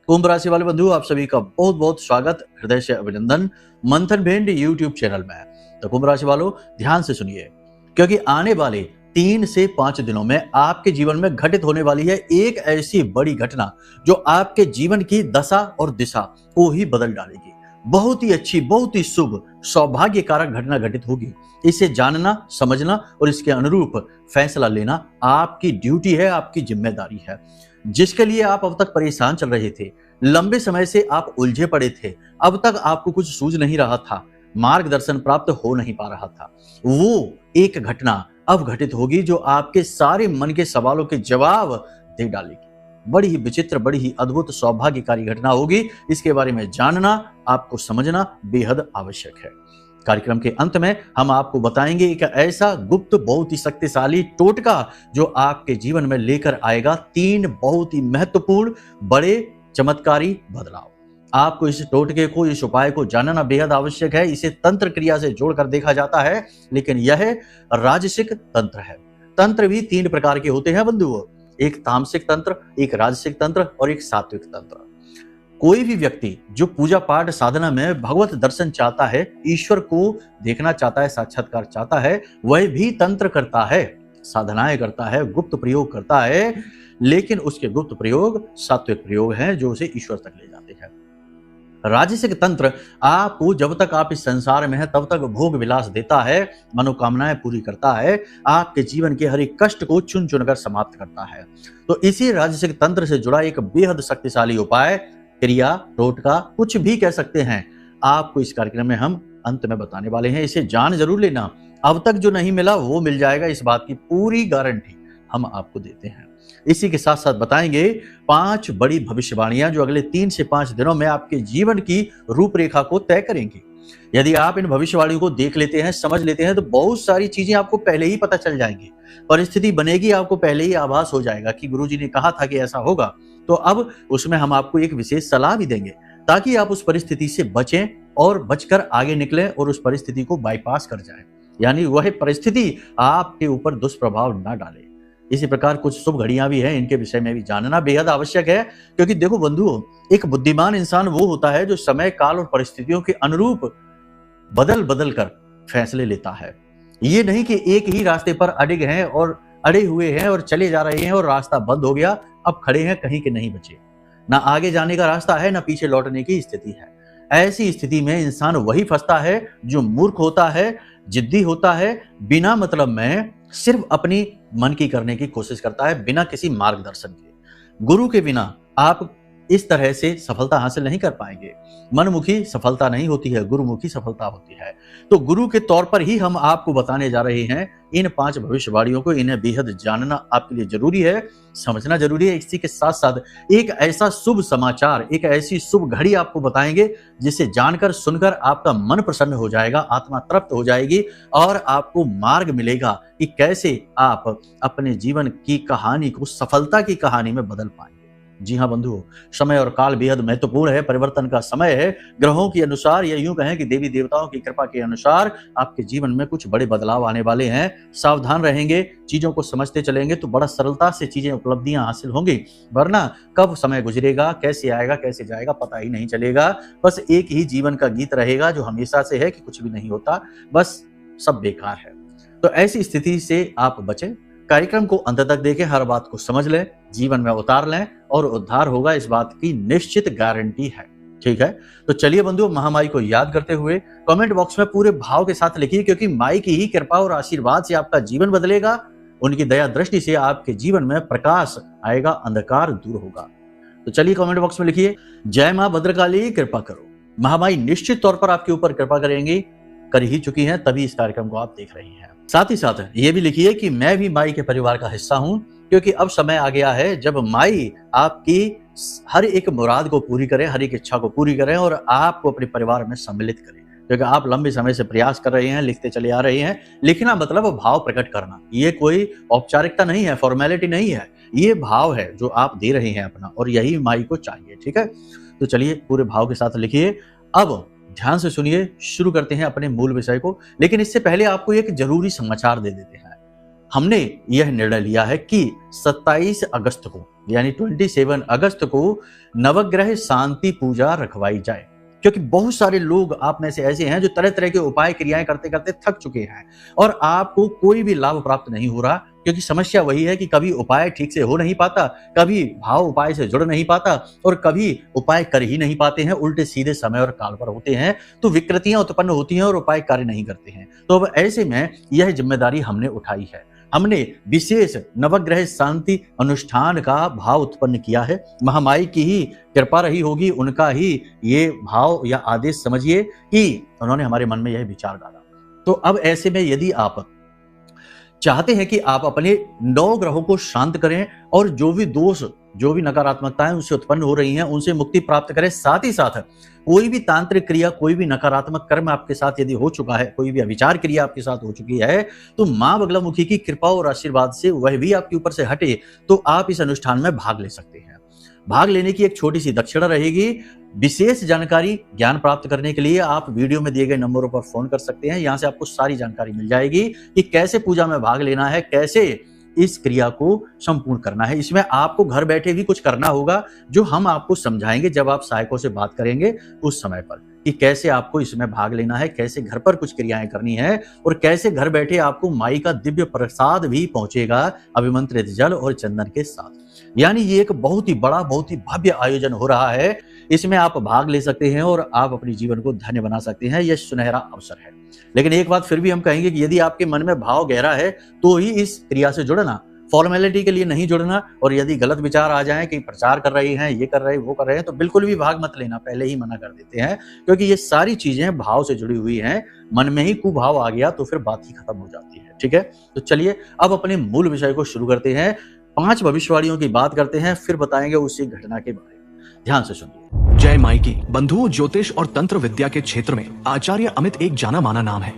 कुंभ राशि वाले बंधु, आप सभी का बहुत बहुत स्वागत, हृदय से अभिनंदन मंथन भेंड यूट्यूब चैनल में। तो कुंभ राशि वालों, ध्यान से सुनिए, क्योंकि आने वाले 3 से 5 दिनों में आपके जीवन में घटित होने वाली है एक ऐसी बड़ी घटना जो आपके जीवन की दशा और दिशा को ही बदल डालेगी। बहुत ही अच्छी, बहुत ही शुभ, सौभाग्य कारक घटना घटित होगी। इसे जानना, समझना और इसके अनुरूप फैसला लेना आपकी ड्यूटी है, आपकी जिम्मेदारी है। जिसके लिए आप अब तक परेशान चल रहे थे, लंबे समय से आप उलझे पड़े थे, अब तक आपको कुछ सूझ नहीं रहा था, मार्गदर्शन प्राप्त हो नहीं पा रहा था, वो एक घटना अब घटित होगी जो आपके सारे मन के सवालों के जवाब दे डालेगी। बड़ी ही विचित्र, बड़ी ही अद्भुत, सौभाग्यकारी घटना होगी। इसके बारे में जानना, आपको समझना बेहद आवश्यक है। कार्यक्रम के अंत में हम आपको बताएंगे एक ऐसा गुप्त, बहुत ही शक्तिशाली टोटका जो आपके जीवन में लेकर आएगा 3 बहुत ही महत्वपूर्ण, बड़े, चमत्कारी बदलाव। आपको इस टोटके को, इस उपाय को जानना बेहद आवश्यक है। इसे तंत्र क्रिया से जोड़कर देखा जाता है, लेकिन यह राजसिक तंत्र है। तंत्र भी 3 प्रकार के होते हैं बंधुओं, एक तामसिक तंत्र, एक राजसिक तंत्र और एक सात्विक तंत्र। कोई भी व्यक्ति जो पूजा पाठ साधना में भगवत दर्शन चाहता है, ईश्वर को देखना चाहता है, साक्षात्कार चाहता है, वह भी तंत्र करता है, साधनाएं करता है, गुप्त प्रयोग करता है, लेकिन उसके गुप्त प्रयोग सात्विक प्रयोग हैं जो उसे ईश्वर तक ले जाते हैं। राजसिक तंत्र आपको जब तक आप इस संसार में हैं तब तक भोग विलास देता है, मनोकामनाएं पूरी करता है, आपके जीवन के हर एक कष्ट को चुन चुनकर समाप्त करता है। तो इसी राजसिक तंत्र से जुड़ा एक बेहद शक्तिशाली उपाय, क्रिया, टोटका, कुछ भी कह सकते हैं, आपको इस कार्यक्रम में हम अंत में बताने वाले हैं। इसे जान जरूर लेना, अब तक जो नहीं मिला वो मिल जाएगा, इस बात की पूरी गारंटी हम आपको देते हैं। इसी के साथ साथ बताएंगे 5 बड़ी भविष्यवाणियां जो अगले 3 से 5 दिनों में आपके जीवन की रूपरेखा को तय करेंगी। यदि आप इन भविष्यवाणियों को देख लेते हैं, समझ लेते हैं, तो बहुत सारी चीजें आपको पहले ही पता चल जाएंगी। परिस्थिति बनेगी, आपको पहले ही आभास हो जाएगा कि गुरुजी ने कहा था कि ऐसा होगा। तो अब उसमें हम आपको एक विशेष सलाह भी देंगे ताकि आप उस परिस्थिति से बचें और बचकर आगे निकलें और उस परिस्थिति को बाईपास कर जाएं, यानी वह परिस्थिति आपके ऊपर दुष्प्रभाव ना डाले। इसी प्रकार कुछ शुभ घड़ियां भी हैं, इनके विषय में भी जानना बेहद आवश्यक है, क्योंकि देखो बंधुओं, एक बुद्धिमान इंसान वो होता है जो समय, काल और परिस्थितियों के अनुरूप बदल बदल कर फैसले लेता है। ये नहीं कि एक ही रास्ते पर अड़िग हैं और अड़े हुए हैं और चले जा रहे हैं और रास्ता बंद हो गया, अब खड़े हैं, कहीं के नहीं बचे, ना आगे जाने का रास्ता है, ना पीछे लौटने की स्थिति है। ऐसी स्थिति में इंसान वही फंसता है जो मूर्ख होता है, जिद्दी होता है, बिना मतलब में सिर्फ अपनी मन की करने की कोशिश करता है, बिना किसी मार्गदर्शन के। गुरु के बिना आप इस तरह से सफलता हासिल नहीं कर पाएंगे। मनमुखी सफलता नहीं होती है, गुरुमुखी सफलता होती है। तो गुरु के तौर पर ही हम आपको बताने जा रहे हैं इन 5 भविष्यवाणियों को। इन्हें बेहद जानना आपके लिए जरूरी है, समझना जरूरी है। इसी के साथ साथ एक ऐसा शुभ समाचार, एक ऐसी शुभ घड़ी आपको बताएंगे जिसे जानकर, सुनकर आपका मन प्रसन्न हो जाएगा, आत्मा तृप्त हो जाएगी और आपको मार्ग मिलेगा कि कैसे आप अपने जीवन की कहानी को सफलता की कहानी में बदल पाएंगे। जी हाँ बंधुओं, समय और काल बेहद महत्वपूर्ण है, परिवर्तन का समय है। ग्रहों के अनुसार या यूं कहें कि देवी देवताओं की कृपा के अनुसार आपके जीवन में कुछ बड़े बदलाव आने वाले हैं। सावधान रहेंगे, चीजों को समझते चलेंगे तो बड़ा सरलता से चीजें, उपलब्धियां हासिल होंगी, वरना कब समय गुजरेगा, कैसे आएगा, कैसे जाएगा, पता ही नहीं चलेगा। बस एक ही जीवन का गीत रहेगा जो हमेशा से है कि कुछ भी नहीं होता, बस सब बेकार है। तो ऐसी स्थिति से आप बचें। कार्यक्रम को अंत तक देखें, हर बात को समझ लें, जीवन में उतार लें और उद्धार होगा, इस बात की निश्चित गारंटी है। ठीक है, तो चलिए बंधुओं, महामाई को याद करते हुए कमेंट बॉक्स में पूरे भाव के साथ लिखिए, क्योंकि माई की ही कृपा और आशीर्वाद से आपका जीवन बदलेगा। उनकी दया दृष्टि से आपके जीवन में प्रकाश आएगा, अंधकार दूर होगा। तो चलिए कमेंट बॉक्स में लिखिए, जय मां भद्रकाली, कृपा करो। महामाई निश्चित तौर पर आपके ऊपर कृपा करेंगी, कर ही चुकी हैं, तभी इस कार्यक्रम को आप देख रही हैं। साथ ही साथ ये भी लिखिए कि मैं भी माई के परिवार का हिस्सा हूं, क्योंकि अब समय आ गया है जब माई आपकी हर एक मुराद को पूरी करें, हर एक इच्छा को पूरी करें और आपको अपने परिवार में सम्मिलित करें। क्योंकि आप लंबे समय से प्रयास कर रहे हैं, लिखते चले आ रहे हैं। लिखना मतलब भाव प्रकट करना, ये कोई औपचारिकता नहीं है, फॉर्मेलिटी नहीं है, ये भाव है जो आप दे रहे हैं अपना, और यही माई को चाहिए। ठीक है, तो चलिए पूरे भाव के साथ लिखिए। अब ध्यान से सुनिए, शुरू करते हैं अपने मूल विषय को। लेकिन इससे पहले आपको एक जरूरी समाचार दे देते हैं। हमने यह निर्णय लिया है कि 27 अगस्त को यानी 27 अगस्त को नवग्रह शांति पूजा रखवाई जाए, क्योंकि बहुत सारे लोग आप में से ऐसे हैं जो तरह तरह के उपाय क्रियाएं करते करते थक चुके हैं और आपको कोई भी लाभ प्राप्त नहीं हो रहा, क्योंकि समस्या वही है कि कभी उपाय ठीक से हो नहीं पाता, कभी भाव उपाय से जुड़ नहीं पाता और कभी उपाय कर ही नहीं पाते हैं, उल्टे सीधे समय और काल पर होते हैं, तो विकृतियां उत्पन्न होती हैं और उपाय कार्य नहीं करते हैं। तो अब ऐसे में यह जिम्मेदारी हमने उठाई है। हमने विशेष नवग्रह शांति अनुष्ठान का भाव उत्पन्न किया है। महामाई की ही कृपा रही होगी, उनका ही ये भाव या आदेश समझिए कि उन्होंने हमारे मन में यह विचार डाला। तो अब ऐसे में यदि आप चाहते हैं कि आप अपने 9 ग्रहों को शांत करें और जो भी दोष, जो भी नकारात्मकताएं उनसे उत्पन्न हो रही हैं, उनसे मुक्ति प्राप्त करें, साथ ही साथ कोई भी तांत्रिक क्रिया, कोई भी नकारात्मक कर्म आपके साथ यदि हो चुका है, कोई भी अविचार क्रिया आपके साथ हो चुकी है, तो मां बगलामुखी की कृपा और आशीर्वाद से वह भी आपके ऊपर से हटे, तो आप इस अनुष्ठान में भाग ले सकते हैं। भाग लेने की एक छोटी सी दक्षिणा रहेगी। विशेष जानकारी ज्ञान प्राप्त करने के लिए आप वीडियो में दिए गए नंबरों पर फोन कर सकते हैं। यहां से आपको सारी जानकारी मिल जाएगी कि कैसे पूजा में भाग लेना है, कैसे इस क्रिया को संपूर्ण करना है। इसमें आपको घर बैठे भी कुछ करना होगा, जो हम आपको समझाएंगे जब आप सहायकों से बात करेंगे उस समय पर, कि कैसे आपको इसमें भाग लेना है, कैसे घर पर कुछ क्रियाएं करनी है और कैसे घर बैठे आपको माई का दिव्य प्रसाद भी पहुंचेगा अभिमंत्रित जल और चंदन के साथ। यानी ये एक बहुत ही बड़ा, बहुत ही भव्य आयोजन हो रहा है। इसमें आप भाग ले सकते हैं और आप अपने जीवन को धन्य बना सकते हैं। यह सुनहरा अवसर है। लेकिन एक बात फिर भी हम कहेंगे कि यदि आपके मन में भाव गहरा है तो ही इस क्रिया से जुड़ना, फॉर्मेलिटी के लिए नहीं जुड़ना। और यदि गलत विचार आ जाएं कि प्रचार कर रही हैं, ये कर रहे हैं, वो कर रहे हैं, तो बिल्कुल भी भाग मत लेना, पहले ही मना कर देते हैं, क्योंकि ये सारी चीजें भाव से जुड़ी हुई हैं। मन में ही कुभाव आ गया तो फिर बात ही खत्म हो जाती है। ठीक है, तो चलिए अब अपने मूल विषय को शुरू करते हैं। 5 भविष्यवाणियों की बात करते हैं, फिर बताएंगे उसी घटना के बारे में। ध्यान से सुनिए। जय माई की। बंधुओं, ज्योतिष और तंत्र विद्या के क्षेत्र में आचार्य अमित एक जाना माना नाम है।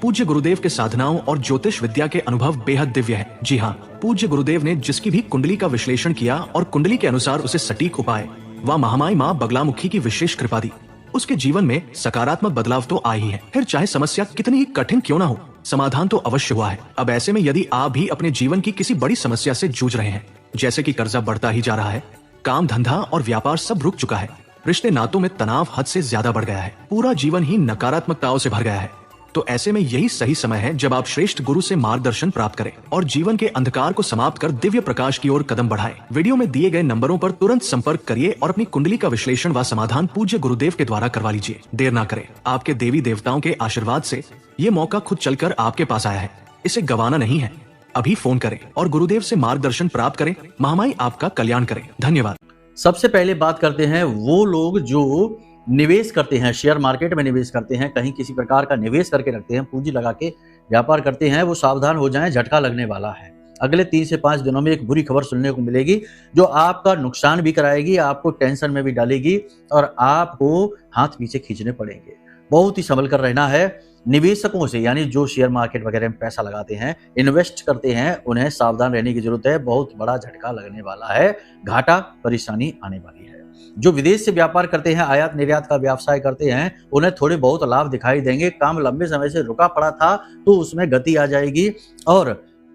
पूज्य गुरुदेव के साधनाओं और ज्योतिष विद्या के अनुभव बेहद दिव्य है। जी हाँ, पूज्य गुरुदेव ने जिसकी भी कुंडली का विश्लेषण किया और कुंडली के अनुसार उसे सटीक उपाय व महामाई माँ बगलामुखी की विशेष कृपा दी, उसके जीवन में सकारात्मक बदलाव तो आए ही है। फिर चाहे समस्या कितनी ही कठिन क्यों ना हो, समाधान तो अवश्य हुआ है। अब ऐसे में यदि आप भी अपने जीवन की किसी बड़ी समस्या से जूझ रहे हैं, जैसे कि कर्जा बढ़ता ही जा रहा है, काम धंधा और व्यापार सब रुक चुका है, रिश्ते नातों में तनाव हद से ज्यादा बढ़ गया है, पूरा जीवन ही नकारात्मकताओं से भर गया है, तो ऐसे में यही सही समय है जब आप श्रेष्ठ गुरु से मार्गदर्शन प्राप्त करें और जीवन के अंधकार को समाप्त कर दिव्य प्रकाश की ओर कदम बढ़ाएं। वीडियो में दिए गए नंबरों पर तुरंत संपर्क करिए और अपनी कुंडली का विश्लेषण व समाधान पूज्य गुरुदेव के द्वारा करवा लीजिए। देर ना करें, आपके देवी देवताओं के आशीर्वाद से ये मौका खुद चलकर आपके पास आया है, इसे गंवाना नहीं है। अभी फोन करें और गुरुदेव से मार्गदर्शन प्राप्त करें। महामाई आपका कल्याण करें। धन्यवाद। सबसे पहले बात करते हैं वो लोग जो निवेश करते हैं, शेयर मार्केट में निवेश करते हैं, कहीं किसी प्रकार का निवेश करके रखते हैं, पूंजी लगा के व्यापार करते हैं, वो सावधान हो जाएं, झटका लगने वाला है। अगले 3 से 5 दिनों में एक बुरी खबर सुनने को मिलेगी जो आपका नुकसान भी कराएगी, आपको टेंशन में भी डालेगी और आपको हाथ पीछे खींचने पड़ेंगे। बहुत ही संभल कर रहना है। निवेशकों से, यानी जो शेयर मार्केट वगैरह में पैसा लगाते हैं, इन्वेस्ट करते हैं, उन्हें सावधान रहने की जरूरत है। बहुत बड़ा झटका लगने वाला है, घाटा परेशानी आने वाली है। जो विदेश से व्यापार करते हैं, आयात निर्यात का व्यवसाय करते हैं, उन्हें थोड़े बहुत लाभ दिखाई देंगे। काम लंबे समय से रुका पड़ा था तो उसमें गति आ जाएगी और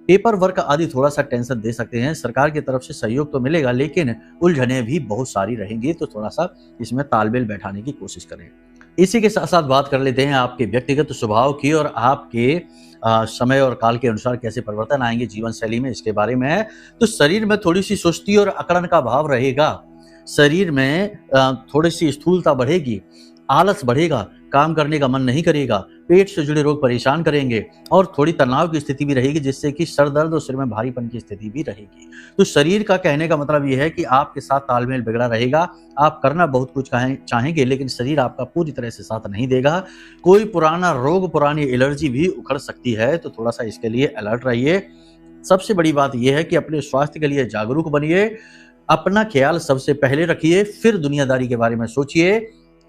पेपर वर्क आदि थोड़ा सा टेंशन दे सकते हैं। सरकार की तरफ से सहयोग तो मिलेगा, लेकिन उलझने भी बहुत सारी रहेंगी, तो थोड़ा सा इसमें तालमेल बैठाने की कोशिश करें। इसी के साथ साथ बात कर लेते हैं आपके व्यक्तिगत स्वभाव की और आपके समय और काल के अनुसार कैसे परिवर्तन आएंगे जीवन शैली में, इसके बारे में है। तो शरीर में थोड़ी सी सुस्ती और अकड़न का भाव रहेगा, शरीर में थोड़ी सी स्थूलता बढ़ेगी, आलस बढ़ेगा, काम करने का मन नहीं करेगा, पेट से जुड़े रोग परेशान करेंगे और थोड़ी तनाव की स्थिति भी रहेगी, जिससे कि सर दर्द और सिर में भारीपन की स्थिति भी रहेगी। तो शरीर का कहने का मतलब यह है कि आपके साथ तालमेल बिगड़ा रहेगा। आप करना बहुत कुछ चाहेंगे, लेकिन शरीर आपका पूरी तरह से साथ नहीं देगा। कोई पुराना रोग, पुरानी एलर्जी भी उखड़ सकती है, तो थोड़ा सा इसके लिए अलर्ट रहिए। सबसे बड़ी बात यह है कि अपने स्वास्थ्य के लिए जागरूक बनिए, अपना ख्याल सबसे पहले रखिए, फिर दुनियादारी के बारे में सोचिए।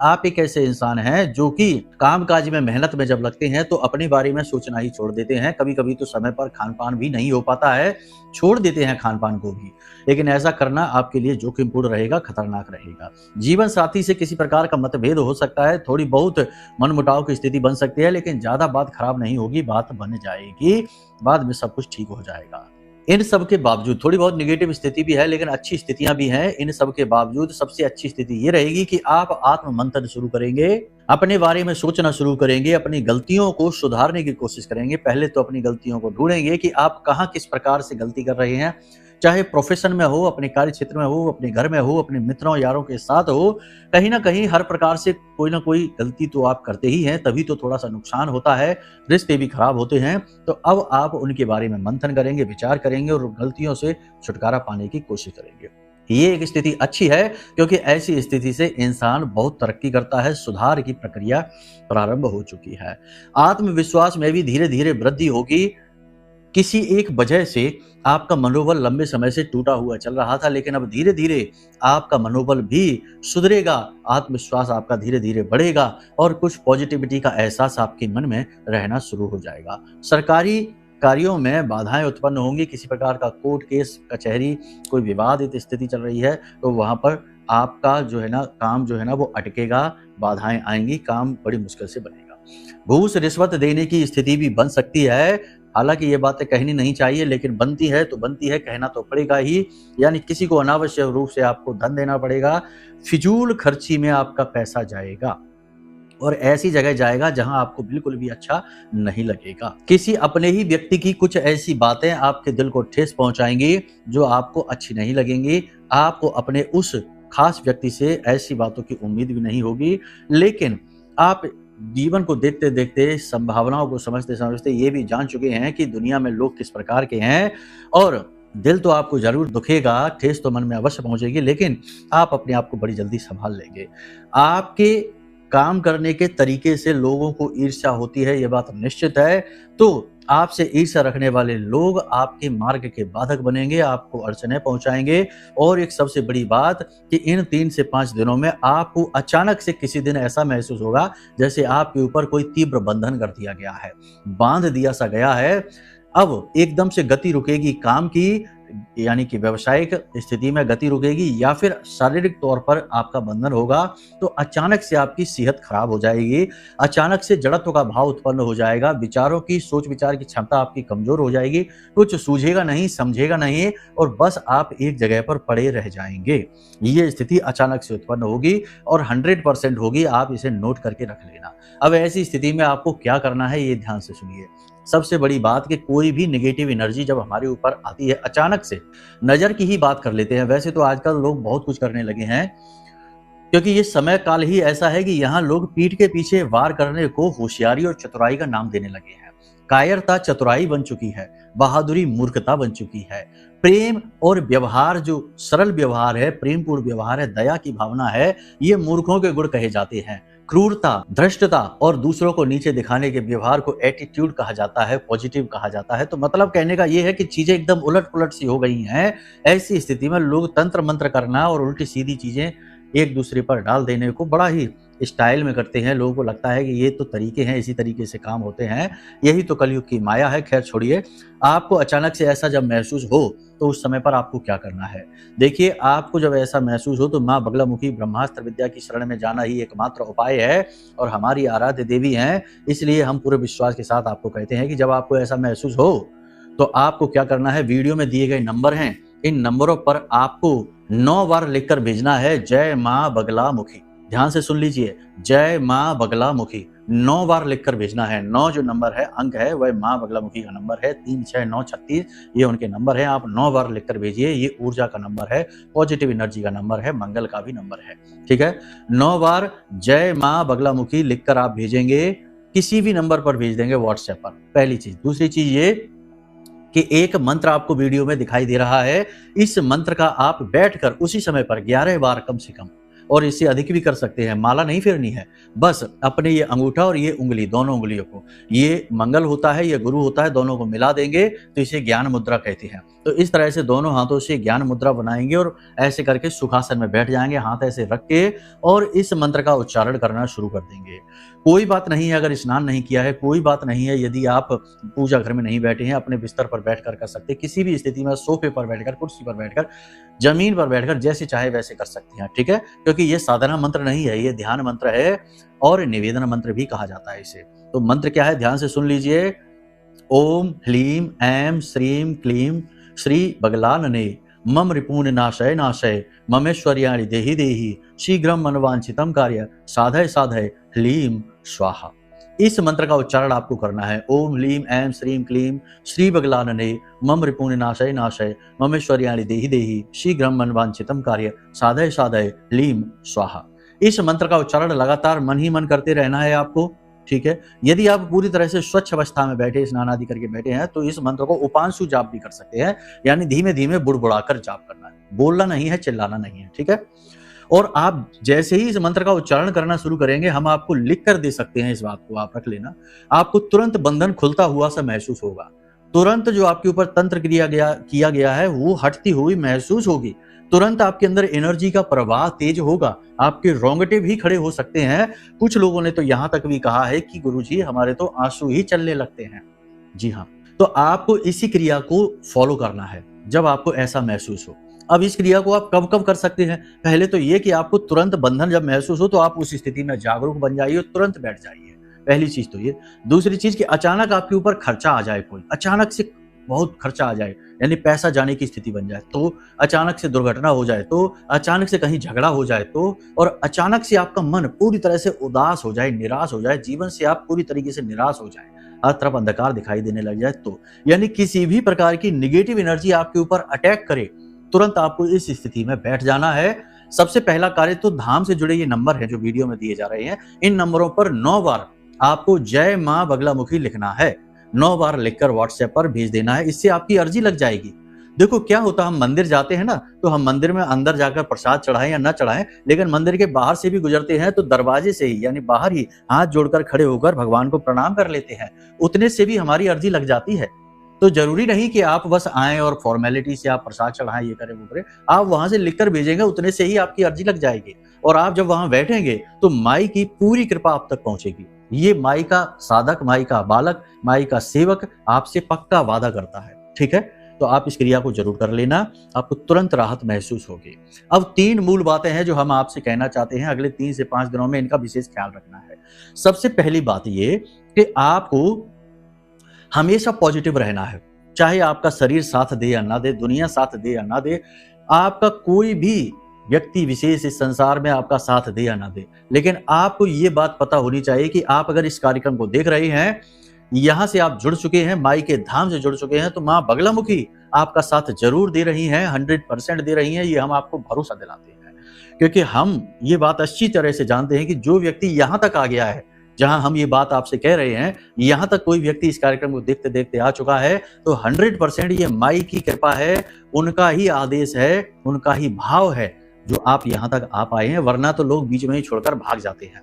आप एक ऐसे इंसान हैं जो कि कामकाज में मेहनत में जब लगते हैं तो अपने बारे में सोचना ही छोड़ देते हैं। कभी कभी तो समय पर खान पान भी नहीं हो पाता है, छोड़ देते हैं खान पान को भी। लेकिन ऐसा करना आपके लिए जोखिमपूर्ण रहेगा, खतरनाक रहेगा। जीवन साथी से किसी प्रकार का मतभेद हो सकता है, थोड़ी बहुत मनमुटाव की स्थिति बन सकती है, लेकिन ज्यादा बात खराब नहीं होगी, बात बन जाएगी, बाद में सब कुछ ठीक हो जाएगा। इन सब के बावजूद थोड़ी बहुत नेगेटिव स्थिति भी है, लेकिन अच्छी स्थितियां भी हैं। इन सब के बावजूद सबसे अच्छी स्थिति ये रहेगी कि आप आत्म मंथन शुरू करेंगे, अपने बारे में सोचना शुरू करेंगे, अपनी गलतियों को सुधारने की कोशिश करेंगे। पहले तो अपनी गलतियों को ढूंढेंगे कि आप कहाँ किस प्रकार से गलती कर रहे हैं, चाहे प्रोफेशन में हो, अपने कार्य क्षेत्र में हो, अपने घर में हो, अपने मित्रों यारों के साथ हो, कहीं ना कहीं हर प्रकार से कोई ना कोई गलती तो आप करते ही हैं, तभी तो थोड़ा सा नुकसान होता है, रिश्ते भी खराब होते हैं। तो अब आप उनके बारे में मंथन करेंगे, विचार करेंगे और गलतियों से छुटकारा पाने की कोशिश करेंगे। ये एक स्थिति अच्छी है, क्योंकि ऐसी स्थिति से इंसान बहुत तरक्की करता है, सुधार की प्रक्रिया प्रारंभ हो चुकी है। आत्मविश्वास में भी धीरे धीरे वृद्धि होगी। किसी एक वजह से आपका मनोबल लंबे समय से टूटा हुआ चल रहा था, लेकिन अब धीरे धीरे आपका मनोबल भी सुधरेगा, आत्मविश्वास आपका धीरे धीरे बढ़ेगा और कुछ पॉजिटिविटी का एहसास आपके मन में रहना शुरू हो जाएगा। सरकारी कार्यों में बाधाएं उत्पन्न होंगी, किसी प्रकार का कोर्ट केस कचहरी कोई विवादित स्थिति चल रही है तो वहां पर आपका जो है ना काम जो है ना वो अटकेगा, बाधाएं आएंगी, काम बड़ी मुश्किल से बनेगा। घूस रिश्वत देने की स्थिति भी बन सकती है। हालांकि ये बातें कहनी नहीं चाहिए, लेकिन बनती है तो बनती है, कहना तो पड़ेगा ही। यानी किसी को अनावश्यक रूप से आपको धन देना पड़ेगा, फिजूल खर्ची में आपका पैसा जाएगा और ऐसी जगह जाएगा जहां आपको बिल्कुल भी अच्छा नहीं लगेगा। किसी अपने ही व्यक्ति की कुछ ऐसी बातें आपके दिल को ठेस पहुंचाएंगी जो आपको अच्छी नहीं लगेंगी। आपको अपने उस खास व्यक्ति से ऐसी बातों की उम्मीद भी नहीं होगी, लेकिन आप जीवन को देखते देखते, संभावनाओं को समझते समझते ये भी जान चुके हैं कि दुनिया में लोग किस प्रकार के हैं और दिल तो आपको जरूर दुखेगा, ठेस तो मन में अवश्य पहुंचेगी, लेकिन आप अपने आप को बड़ी जल्दी संभाल लेंगे। आपके काम करने के तरीके से लोगों को ईर्ष्या होती है, ये बात निश्चित है। तो आपसे ईर्ष्या रखने वाले लोग आपके मार्ग के बाधक बनेंगे, आपको अड़चने पहुंचाएंगे। और एक सबसे बड़ी बात कि इन 3 से 5 दिनों में आपको अचानक से किसी दिन ऐसा महसूस होगा जैसे आपके ऊपर कोई तीव्र बंधन कर दिया गया है, बांध दिया सा गया है। अब एकदम से गति रुकेगी काम की, यानी कि व्यवसायिक स्थिति में गति रुकेगी, या फिर शारीरिक तौर पर आपका बंधन होगा। तो अचानक से आपकी सेहत खराब हो जाएगी, अचानक से जड़त्व का भाव उत्पन्न हो जाएगा, विचारों की सोच विचार की क्षमता आपकी कमजोर हो जाएगी, कुछ सूझेगा नहीं, समझेगा नहीं और बस आप एक जगह पर पड़े रह जाएंगे। ये स्थिति अचानक से उत्पन्न होगी और 100% होगी, आप इसे नोट करके रख लेना। अब ऐसी स्थिति में आपको क्या करना है ये ध्यान से सुनिए। सबसे बड़ी बात कि कोई भी नेगेटिव एनर्जी जब हमारे ऊपर आती है अचानक से, नजर की ही बात कर लेते हैं। वैसे तो आजकल लोग बहुत कुछ करने लगे हैं, क्योंकि ये समय काल ही ऐसा है कि यहाँ लोग पीठ के पीछे वार करने को होशियारी और चतुराई का नाम देने लगे हैं। कायरता चतुराई बन चुकी है, बहादुरी मूर्खता बन चुकी है। प्रेम और व्यवहार जो सरल व्यवहार है, प्रेमपूर्ण व्यवहार है, दया की भावना है, ये मूर्खों के गुण कहे जाते हैं। क्रूरता, धृष्टता और दूसरों को नीचे दिखाने के व्यवहार को एटीट्यूड कहा जाता है, पॉजिटिव कहा जाता है। तो मतलब कहने का ये है कि चीजें एकदम उलट पुलट सी हो गई हैं। ऐसी स्थिति में लोग तंत्र मंत्र करना और उल्टी सीधी चीजें एक दूसरे पर डाल देने को बड़ा ही स्टाइल में करते हैं। लोगों को लगता है कि ये तो तरीके हैं, इसी तरीके से काम होते हैं, यही तो कलयुग की माया है। खैर छोड़िए, आपको अचानक से ऐसा जब महसूस हो तो उस समय पर आपको क्या करना है। देखिए, आपको जब ऐसा महसूस हो तो माँ बगलामुखी ब्रह्मास्त्र विद्या की शरण में जाना ही एकमात्र उपाय है और हमारी आराध्य देवी हैं। इसलिए हम पूरे विश्वास के साथ आपको कहते हैं कि जब आपको ऐसा महसूस हो तो आपको क्या करना है। वीडियो में दिए गए नंबर हैं, इन नंबरों पर आपको 9 बार लिखकर भेजना है जय माँ बगलामुखी। ध्यान से सुन लीजिए, जय माँ बगलामुखी 9 बार लिखकर भेजना है। 9 जो नंबर है, अंक है, वह माँ बगलामुखी का नंबर है। 369636 ये उनके नंबर है। आप 9 बार लिखकर भेजिए। ये ऊर्जा का नंबर है, पॉजिटिव एनर्जी का नंबर है, मंगल का भी नंबर है। ठीक है, 9 बार जय माँ बगलामुखी लिखकर आप भेजेंगे, किसी भी नंबर पर भेज देंगे व्हाट्सएप पर। पहली चीज। दूसरी चीज ये कि एक मंत्र आपको वीडियो में दिखाई दे रहा है, इस मंत्र का आप बैठकर उसी समय पर 11 बार कम से कम और इससे अधिक भी कर सकते हैं। माला नहीं फेरनी है, बस अपने ये अंगूठा और ये उंगली, दोनों उंगलियों को, ये मंगल होता है, ये गुरु होता है, दोनों को मिला देंगे तो इसे ज्ञान मुद्रा कहते हैं। तो इस तरह से दोनों हाथों से ज्ञान मुद्रा बनाएंगे और ऐसे करके सुखासन में बैठ जाएंगे, हाथ ऐसे रख के, और इस मंत्र का उच्चारण करना शुरू कर देंगे। कोई बात नहीं है अगर स्नान नहीं किया है, कोई बात नहीं है यदि आप पूजा घर में नहीं बैठे हैं, अपने बिस्तर पर बैठकर कर सकते हैं, किसी भी स्थिति में, सोफे पर बैठकर, कुर्सी पर बैठकर, जमीन पर बैठकर, जैसे चाहे वैसे कर सकते हैं, ठीक है। क्योंकि ये साधना मंत्र नहीं है, ये ध्यान मंत्र है और निवेदन मंत्र भी कहा जाता है इसे। तो मंत्र क्या है, ध्यान से सुन लीजिए। ओम ह्लीम ऐं श्रीं क्लीं श्री बगलानने मम रिपून नाशय नाशय ममेश्वर्याणि देहि देहि शीघ्रम मनवांछितम कार्य साधय साधय ह्लीं स्वाहा। इस मंत्र का उच्चारण आपको करना है। ओम ह्लीं ऐं श्रीं क्लीं श्री बगलानने मम रिपून नाशय नाशय ममेश्वर्याणि देहि देहि शीघ्रम मनवांछितम कार्य साधय साधय ह्लीं स्वाहा। इस मंत्र का उच्चारण लगातार मन ही मन करते रहना है आपको, ठीक है। यदि आप पूरी तरह से स्वच्छ अवस्था में बैठे, स्नान आदि करके बैठे हैं, तो इस मंत्र को उपांशु जाप भी कर सकते हैं, यानी धीमे धीमे बुड़बुड़ाकर जाप करना है, बोलना नहीं है, चिल्लाना नहीं है, ठीक है। और आप जैसे ही इस मंत्र का उच्चारण करना शुरू करेंगे, हम आपको लिख कर दे सकते हैं, इस बात को आप रख लेना, आपको तुरंत बंधन खुलता हुआ सा महसूस होगा। तुरंत जो आपके ऊपर तंत्र किया गया है वो हटती हुई महसूस होगी। तुरंत आपके अंदर एनर्जी का प्रवाह तेज होगा, आपके रोंगटे भी खड़े हो सकते हैं। कुछ लोगों ने तो यहां तक भी कहा है कि गुरुजी हमारे तो आंसू ही चलने लगते हैं। जी हाँ, तो आपको इसी क्रिया को फॉलो करना है जब आपको ऐसा महसूस हो। अब इस क्रिया को आप कब कब कर सकते हैं? पहले तो ये कि आपको तुरंत बंधन जब महसूस हो तो आप उस स्थिति में जागरूक बन जाइए और तुरंत बैठ जाइए, पहली चीज तो ये। दूसरी चीज कि अचानक आपके ऊपर खर्चा आ जाए, कोई अचानक से बहुत खर्चा आ जाए, यानी पैसा जाने की स्थिति बन जाए, तो अचानक से दुर्घटना हो जाए, तो अचानक से कहीं झगड़ा हो जाए, तो और अचानक से आपका मन पूरी तरह से उदास हो जाए, निराश हो जाए, जीवन से आप पूरी तरीके से निराश हो जाए, हर तरफ अंधकार दिखाई देने लग जाए, तो यानी किसी भी प्रकार की निगेटिव एनर्जी आपके ऊपर अटैक करे, तुरंत आपको इस स्थिति में बैठ जाना है। सबसे पहला कार्य तो धाम से जुड़े ये नंबर है जो वीडियो में दिए जा रहे हैं, इन नंबरों पर 9 बार आपको जय मां बगलामुखी लिखना है। 9 बार लिखकर व्हाट्सएप पर भेज देना है, इससे आपकी अर्जी लग जाएगी। देखो क्या होता है, हम मंदिर जाते हैं ना, तो हम मंदिर में अंदर जाकर प्रसाद चढ़ाएं या न चढ़ाएं, लेकिन मंदिर के बाहर से भी गुजरते हैं तो दरवाजे से ही, यानी बाहर ही हाथ जोड़कर खड़े होकर भगवान को प्रणाम कर लेते हैं, उतने से भी हमारी अर्जी लग जाती है। तो जरूरी नहीं कि आप बस आएं और फॉर्मेलिटी से आप प्रसाद चढ़ाएं, ये करें वो करें, आप वहां से लिखकर भेजेंगे, उतने से ही आपकी अर्जी लग जाएगी। और आप जब वहां बैठेंगे तो माई की पूरी कृपा आप तक पहुंचेगी। ये माई का साधक, माई का बालक, माई का सेवक आपसे पक्का वादा करता है, ठीक है। तो आप इस क्रिया को जरूर कर लेना, आपको तुरंत राहत महसूस होगी। अब 3 मूल बातें हैं जो हम आपसे कहना चाहते हैं, अगले 3 से 5 दिनों में इनका विशेष ख्याल रखना है। सबसे पहली बात ये कि आपको हमेशा पॉजिटिव रहना है, चाहे आपका शरीर साथ दे या ना दे, दुनिया साथ दे या ना दे, आपका कोई भी व्यक्ति विशेष इस संसार में आपका साथ दे या ना दे, लेकिन आपको ये बात पता होनी चाहिए कि आप अगर इस कार्यक्रम को देख रहे हैं, यहां से आप जुड़ चुके हैं, माई के धाम से जुड़ चुके हैं, तो मां बगलामुखी आपका साथ जरूर दे रही हैं, 100% दे रही हैं, ये हम आपको भरोसा दिलाते हैं। क्योंकि हम ये बात अच्छी तरह से जानते हैं कि जो व्यक्ति यहां तक आ गया है, जहां हम ये बात आपसे कह रहे हैं, यहां तक कोई व्यक्ति इस कार्यक्रम को देखते देखते आ चुका है, तो 100% ये माई की कृपा है, उनका ही आदेश है, उनका ही भाव है जो आप यहां तक आ पाए हैं, वरना तो लोग बीच में ही छोड़कर भाग जाते हैं,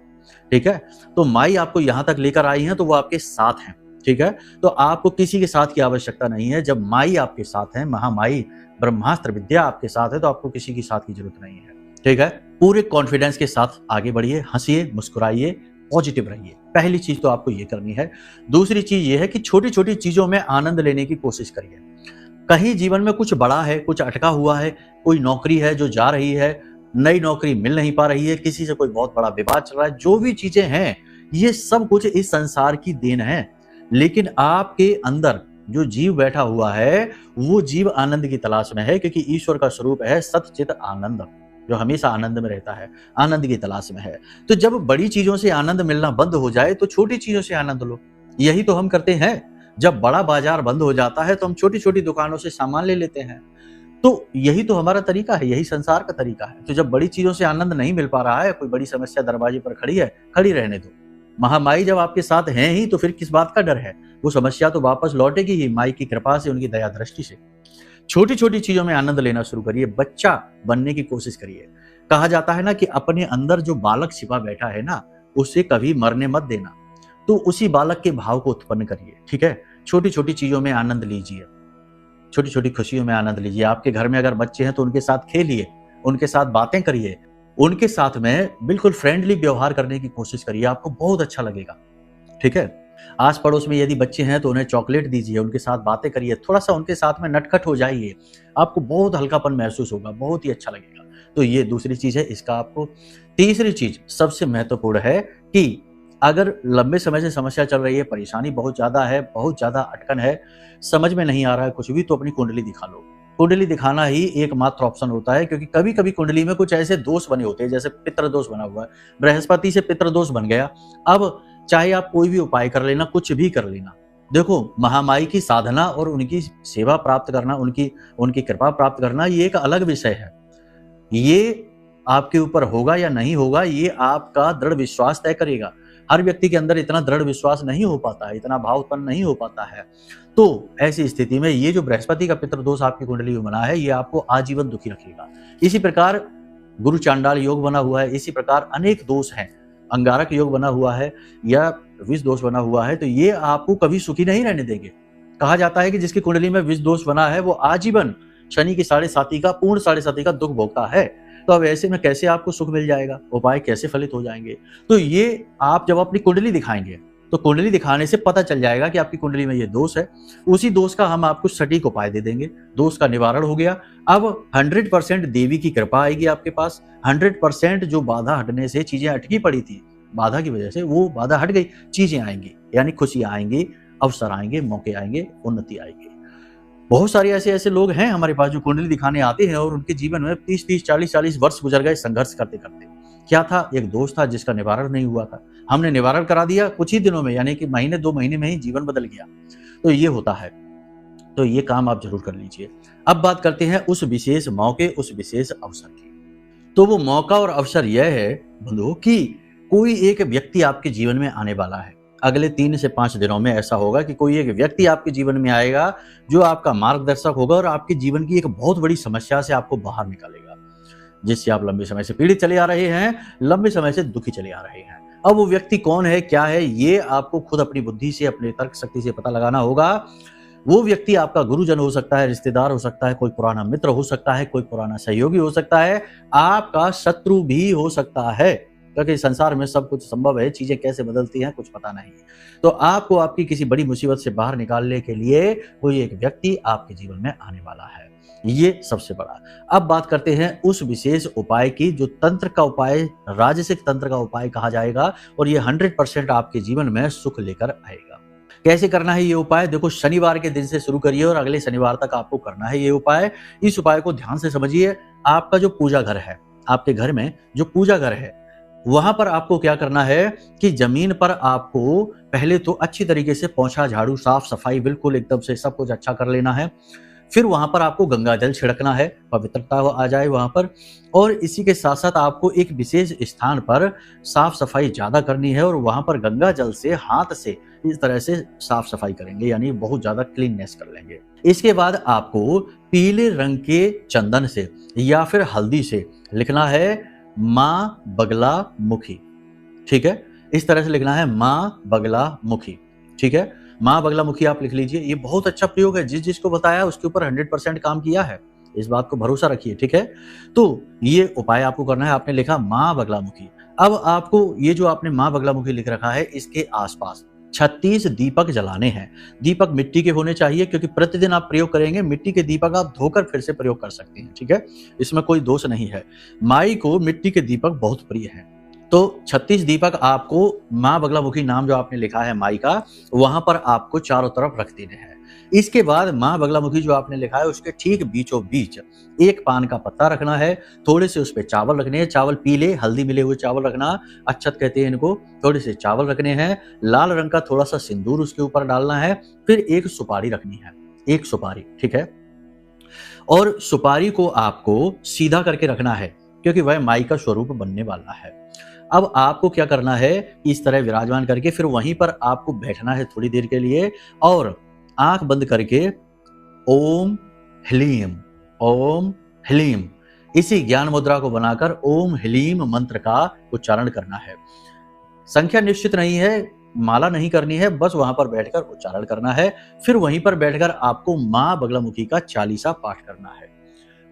ठीक है। तो माई आपको यहां तक लेकर आई है तो वो आपके साथ हैं, ठीक है। तो आपको किसी के साथ की आवश्यकता नहीं है। जब माई आपके साथ है, महामाई ब्रह्मास्त्र विद्या आपके साथ है, तो आपको किसी की साथ की जरूरत नहीं है, ठीक है। पूरे कॉन्फिडेंस के साथ आगे बढ़िए, हंसिए, मुस्कुराइए, पॉजिटिव रहिए। पहली चीज तो आपको ये करनी है। दूसरी चीज ये है कि छोटी छोटी चीजों में आनंद लेने की कोशिश करिए। कहीं जीवन में कुछ बड़ा है, कुछ अटका हुआ है, कोई नौकरी है जो जा रही है, नई नौकरी मिल नहीं पा रही है, किसी से कोई बहुत बड़ा विवाद चल रहा है, जो भी चीजें हैं, ये सब कुछ इस संसार की देन है। लेकिन आपके अंदर जो जीव बैठा हुआ है, वो जीव आनंद की तलाश में है, क्योंकि ईश्वर का स्वरूप है सच्चित आनंद, जो हमेशा आनंद में रहता है, आनंद की तलाश में है। तो जब बड़ी चीजों से आनंद मिलना बंद हो जाए तो छोटी चीजों से आनंद लो। यही तो हम करते हैं। जब बड़ा बाजार बंद हो जाता है तो हम छोटी छोटी दुकानों से सामान ले लेते हैं। तो यही तो हमारा तरीका है, यही संसार का तरीका है। तो जब बड़ी चीजों से आनंद नहीं मिल पा रहा है, कोई बड़ी समस्या दरवाजे पर खड़ी है, खड़ी रहने दो। महामाई जब आपके साथ हैं ही तो फिर किस बात का डर है? वो समस्या तो वापस लौटेगी ही, माई की कृपा से, उनकी दया दृष्टि से। छोटी छोटी चीजों में आनंद लेना शुरू करिए, बच्चा बनने की कोशिश करिए। कहा जाता है ना कि अपने अंदर जो बालक छिपा बैठा है ना, उसे कभी मरने मत देना। तो उसी बालक के भाव को उत्पन्न करिए, ठीक है? छोटी-छोटी चीज़ों में आनंद लीजिए, छोटी-छोटी खुशियों में आनंद लीजिए। आपके घर में अगर बच्चे हैं तो उनके साथ खेलिए, उनके साथ बातें करिए, उनके साथ में बिल्कुल फ्रेंडली व्यवहार करने की कोशिश करिए, आपको बहुत अच्छा लगेगा, ठीक है? आस-पड़ोस में यदि बच्चे हैं तो उन्हें चॉकलेट दीजिए, उनके साथ बातें करिए, थोड़ा-सा उनके साथ में नटखट हो जाइए, आपको बहुत हल्कापन महसूस होगा, बहुत ही अच्छा लगेगा। तो ये दूसरी चीज़ है, इसका आपको तीसरी चीज़ सबसे महत्वपूर्ण है कि अगर लंबे समय से समस्या चल रही है, परेशानी बहुत ज़्यादा है, बहुत ज़्यादा अटकन है, समझ में नहीं आ रहा है कुछ भी, तो अपनी कुंडली दिखा लो। कुंडली दिखाना ही एकमात्र ऑप्शन होता है, क्योंकि कभी-कभी कुंडली में कुछ ऐसे दोष बने होते हैं, जैसे पितृ दोष बना हुआ है, बृहस्पति से पितृ दोष बन गया। अब चाहे आप कोई भी उपाय कर लेना, कुछ भी कर लेना। देखो, महामाई की साधना और उनकी सेवा प्राप्त करना, उनकी उनकी कृपा प्राप्त करना, ये एक अलग विषय है। ये आपके ऊपर होगा या नहीं होगा, ये आपका दृढ़ विश्वास तय करेगा। हर व्यक्ति के अंदर इतना दृढ़ विश्वास नहीं हो पाता है, इतना भाव उत्पन्न नहीं हो पाता है। तो ऐसी स्थिति में ये जो बृहस्पति का पितृदोष आपकी कुंडली में बना है, ये आपको आजीवन दुखी रखेगा। इसी प्रकार गुरु चांडाल योग बना हुआ है, इसी प्रकार अनेक दोष हैं। अंगारक योग बना हुआ है या विष दोष बना हुआ है, तो ये आपको कभी सुखी नहीं रहने देंगे। कहा जाता है कि जिसकी कुंडली में विष दोष बना है, वो आजीवन शनि की पूर्ण 7.5 का दुख भोगता है। तो अब ऐसे में कैसे आपको सुख मिल जाएगा? उपाय कैसे फलित हो जाएंगे? तो ये आप जब अपनी कुंडली दिखाएंगे, तो कुंडली दिखाने से पता चल जाएगा कि आपकी कुंडली में ये दोष है। उसी दोष का हम आपको सटीक उपाय दे देंगे, दोष का निवारण हो गया। अब 100% देवी की कृपा आएगी आपके पास, 100% जो बाधा हटने से चीजें अटकी पड़ी थी, बाधा की वजह से वो बाधा हट गई, चीजें आएंगी, यानी खुशियां आएंगी, अवसर आएंगे, मौके आएंगे, उन्नति आएगी। बहुत सारे ऐसे लोग हैं हमारे पास जो कुंडली दिखाने आते हैं और उनके जीवन में 30-30, 40-40 वर्ष गुजर गए संघर्ष करते करते। क्या था? एक दोष था जिसका निवारण नहीं हुआ था, हमने निवारण करा दिया कुछ ही दिनों में, यानी कि महीने 2 महीने में ही जीवन बदल गया। तो ये होता है, तो ये काम आप जरूर कर लीजिए। अब बात करते हैं उस विशेष मौके, उस विशेष अवसर की। तो वो मौका और अवसर यह है बंधुओं कि कोई एक व्यक्ति आपके जीवन में आने वाला है। अगले 3 से 5 दिनों में ऐसा होगा कि कोई एक व्यक्ति आपके जीवन में आएगा जो आपका मार्गदर्शक होगा और आपके जीवन की एक बहुत बड़ी समस्या से आपको बाहर निकालेगा, जिससे आप लंबे समय से पीड़ित चले आ रहे हैं, लंबे समय से दुखी चले आ रहे हैं। अब वो व्यक्ति कौन है, क्या है, ये आपको खुद अपनी बुद्धि से, अपने तर्क शक्ति से पता लगाना होगा। वो व्यक्ति आपका गुरुजन हो सकता है, रिश्तेदार हो सकता है, कोई पुराना मित्र हो सकता है, कोई पुराना सहयोगी हो सकता है, आपका शत्रु भी हो सकता है, क्योंकि संसार में सब कुछ संभव है, चीजें कैसे बदलती हैं कुछ पता नहीं। तो आपको आपकी किसी बड़ी मुसीबत से बाहर निकालने के लिए कोई एक व्यक्ति आपके जीवन में आने वाला है, ये सबसे बड़ा। अब बात करते हैं उस विशेष उपाय की, जो तंत्र का उपाय, राजसिक तंत्र का उपाय कहा जाएगा, और ये 100% आपके जीवन में सुख लेकर आएगा। कैसे करना है ये उपाय? देखो, शनिवार के दिन से शुरू करिए और अगले शनिवार तक आपको करना है ये उपाय। इस उपाय को ध्यान से समझिए। आपका जो पूजा घर है, आपके घर में जो पूजा घर है, वहां पर आपको क्या करना है कि जमीन पर आपको पहले तो अच्छी तरीके से पोंछा, झाड़ू, साफ सफाई बिल्कुल एकदम से सब कुछ अच्छा कर लेना है। फिर वहां पर आपको गंगा जल छिड़कना है, पवित्रता आ जाए वहां पर। और इसी के साथ साथ आपको एक विशेष स्थान पर साफ सफाई ज्यादा करनी है और वहां पर गंगा जल से हाथ से इस तरह से साफ सफाई करेंगे, यानी बहुत ज्यादा क्लीननेस कर लेंगे। इसके बाद आपको पीले रंग के चंदन से या फिर हल्दी से लिखना है माँ बगला मुखी, ठीक है? इस तरह से लिखना है माँ बगला मुखी, ठीक है? माँ बगला मुखी आप लिख लीजिए। ये बहुत अच्छा प्रयोग है, जिसको बताया उसके ऊपर 100% काम किया है, इस बात को भरोसा रखिए, ठीक है? तो ये उपाय आपको करना है। आपने लिखा माँ बगला मुखी। अब आपको ये जो आपने माँ बगला मुखी लिख रखा है, इसके आसपास 36 दीपक जलाने हैं। दीपक मिट्टी के होने चाहिए, क्योंकि प्रतिदिन आप प्रयोग करेंगे। मिट्टी के दीपक आप धोकर फिर से प्रयोग कर सकते हैं, ठीक है? इसमें कोई दोष नहीं है। माई को मिट्टी के दीपक बहुत प्रिय हैं, तो 36 दीपक आपको माँ बगलामुखी नाम जो आपने लिखा है माई का, वहां पर आपको चारों तरफ रख देने हैं। इसके बाद माँ बगलामुखी जो आपने लिखा है, उसके ठीक बीचों बीच एक पान का पत्ता रखना है। थोड़े से उस पे चावल रखने हैं, चावल पीले हल्दी मिले हुए चावल रखना, अक्षत कहते हैं इनको। थोड़े से चावल रखने हैं, लाल रंग का थोड़ा सा सिंदूर उसके ऊपर डालना है। फिर एक सुपारी रखनी है, एक सुपारी, ठीक है? और सुपारी को आपको सीधा करके रखना है, क्योंकि वह माई का स्वरूप बनने वाला है। अब आपको क्या करना है, इस तरह विराजमान करके फिर वहीं पर आपको बैठना है थोड़ी देर के लिए, और आंख बंद करके ओम ह्लीम इसी ज्ञान मुद्रा को बनाकर ओम ह्लीम मंत्र का उच्चारण करना है। संख्या निश्चित नहीं है, माला नहीं करनी है, बस वहां पर बैठकर उच्चारण करना है। फिर वहीं पर बैठकर आपको मां बगलामुखी का 40 पाठ करना है।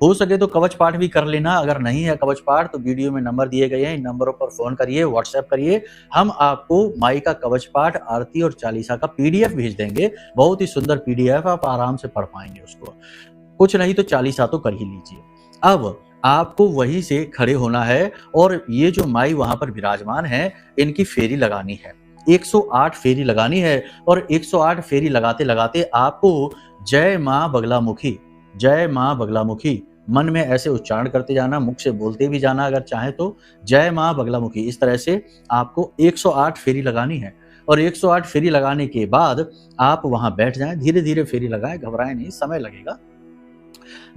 हो सके तो कवच पाठ भी कर लेना। अगर नहीं है कवच पाठ तो वीडियो में नंबर दिए गए हैं, इन नंबरों पर फोन करिए, व्हाट्सएप करिए। हम आपको माई का कवच पाठ, आरती और 40 का पीडीएफ भेज देंगे। बहुत ही सुंदर पीडीएफ, आप आराम से पढ़ पाएंगे उसको। कुछ नहीं तो 40 तो कर ही लीजिए। अब आपको वहीं से खड़े होना है और ये जो माई वहां पर विराजमान है, इनकी फेरी लगानी है। 108 फेरी लगानी है और 108 फेरी लगाते लगाते आपको जय मां बगलामुखी, जय मां बगलामुखी मन में ऐसे उच्चारण करते जाना, मुख से बोलते भी जाना अगर चाहे तो, जय मां बगलामुखी। इस तरह से आपको 108 फेरी लगानी है और 108 फेरी लगाने के बाद आप वहां बैठ जाएं। धीरे धीरे फेरी लगाएं, घबराएं नहीं, समय लगेगा,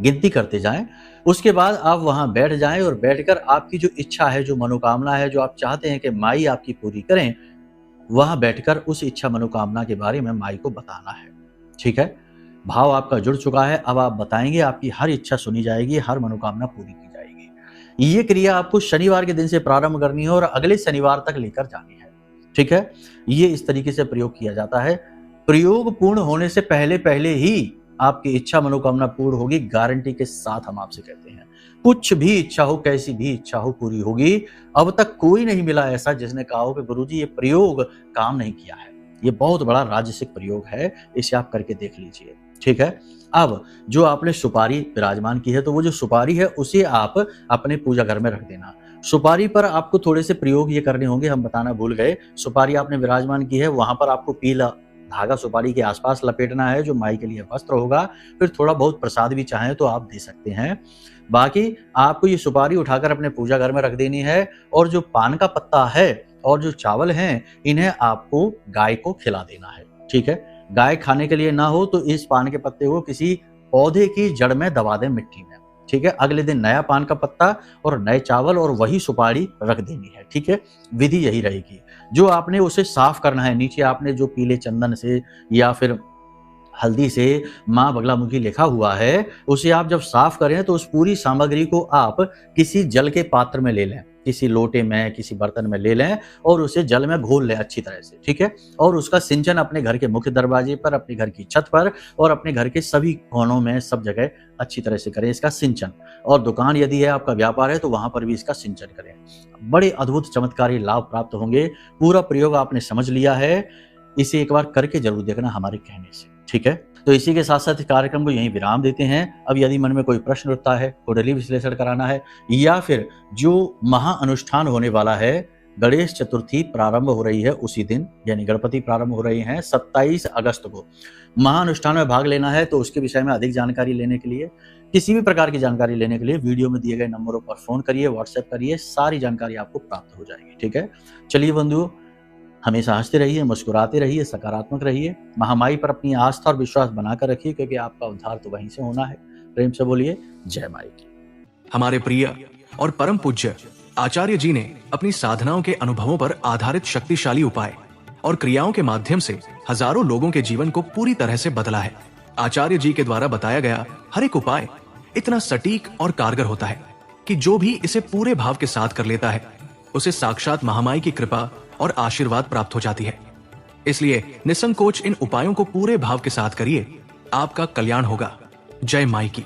गिनती करते जाएं। उसके बाद आप वहां बैठ जाएं और बैठकर आपकी जो इच्छा है, जो मनोकामना है, जो आप चाहते हैं कि माई आपकी पूरी करें, वहां बैठकर उस इच्छा मनोकामना के बारे में माई को बताना है। ठीक है, भाव आपका जुड़ चुका है। अब आप बताएंगे, आपकी हर इच्छा सुनी जाएगी, हर मनोकामना पूरी की जाएगी। ये क्रिया आपको शनिवार के दिन से प्रारंभ करनी है और अगले शनिवार तक लेकर जानी है। ठीक है, ये इस तरीके से प्रयोग किया जाता है। प्रयोग पूर्ण होने से पहले पहले ही आपकी इच्छा मनोकामना पूर्ण होगी, गारंटी के साथ हम आपसे कहते हैं। कुछ भी इच्छा हो, कैसी भी इच्छा हो, पूरी होगी। अब तक कोई नहीं मिला ऐसा जिसने कहा हो कि गुरुजी ये प्रयोग काम नहीं किया है। ये बहुत बड़ा राजसिक प्रयोग है, इसे आप करके देख लीजिए। ठीक है, अब जो आपने सुपारी विराजमान की है, तो वो जो सुपारी है उसे आप अपने पूजा घर में रख देना। सुपारी पर आपको थोड़े से प्रयोग ये करने होंगे, हम बताना भूल गए। सुपारी आपने विराजमान की है, वहां पर आपको पीला धागा सुपारी के आसपास लपेटना है, जो माई के लिए वस्त्र होगा। फिर थोड़ा बहुत प्रसाद भी चाहें तो आप दे सकते हैं। बाकी आपको ये सुपारी उठाकर अपने पूजा घर में रख देनी है और जो पान का पत्ता है और जो चावल हैं, इन्हें आपको गाय को खिला देना है। ठीक है, गाय खाने के लिए ना हो तो इस पान के पत्ते को किसी पौधे की जड़ में दबा दें, मिट्टी में। ठीक है, अगले दिन नया पान का पत्ता और नए चावल और वही सुपारी रख देनी है। ठीक है, विधि यही रहेगी। जो आपने उसे साफ करना है, नीचे आपने जो पीले चंदन से या फिर हल्दी से मां बगलामुखी लिखा हुआ है, उसे आप जब साफ करें तो उस पूरी सामग्री को आप किसी जल के पात्र में ले लें, किसी लोटे में, किसी बर्तन में ले लें और उसे जल में घोल लें अच्छी तरह से। ठीक है, और उसका सिंचन अपने घर के मुख्य दरवाजे पर, अपने घर की छत पर और अपने घर के सभी कोनों में, सब जगह अच्छी तरह से करें इसका सिंचन। और दुकान यदि है, आपका व्यापार है, तो वहां पर भी इसका सिंचन करें। बड़े अद्भुत चमत्कारी लाभ प्राप्त होंगे। पूरा प्रयोग आपने समझ लिया है, इसे एक बार करके जरूर देखना हमारे कहने से। ठीक है, तो इसी के साथ साथ कार्यक्रम को यहीं विराम देते हैं। अब यदि मन में कोई प्रश्न उठता है, कुंडली विश्लेषण कराना है, या फिर जो महा अनुष्ठान होने वाला है, गणेश चतुर्थी प्रारंभ हो रही है उसी दिन, यानी गणपति प्रारंभ हो रही हैं 27 अगस्त को, महाअनुष्ठान में भाग लेना है, तो उसके विषय में अधिक जानकारी लेने के लिए, किसी भी प्रकार की जानकारी लेने के लिए वीडियो में दिए गए नंबरों पर फोन करिए, व्हाट्सएप करिए, सारी जानकारी आपको प्राप्त हो जाएगी। ठीक है, चलिए बंधुओं, हमेशा हंसते रहिए, मुस्कुराते रहिए, सकारात्मक रहिए, महामाई पर अपनी आस्था और विश्वास बनाकर रखिए, क्योंकि आपका उद्धार तो वहीं से होना है। प्रेम से बोलिए जय माई की। हमारे प्रिय और परम पूज्य आचार्य जी ने अपनी साधनाओं के अनुभवों पर आधारित शक्तिशाली उपाय और क्रियाओं के माध्यम से हजारों लोगों के जीवन को पूरी तरह से बदला है। आचार्य जी के द्वारा बताया गया हर एक उपाय इतना सटीक और कारगर होता है कि जो भी इसे पूरे भाव के साथ कर लेता है, उसे साक्षात महामाई की कृपा और आशीर्वाद प्राप्त हो जाती है। इसलिए निसंकोच इन उपायों को पूरे भाव के साथ करिए, आपका कल्याण होगा। जय माई की।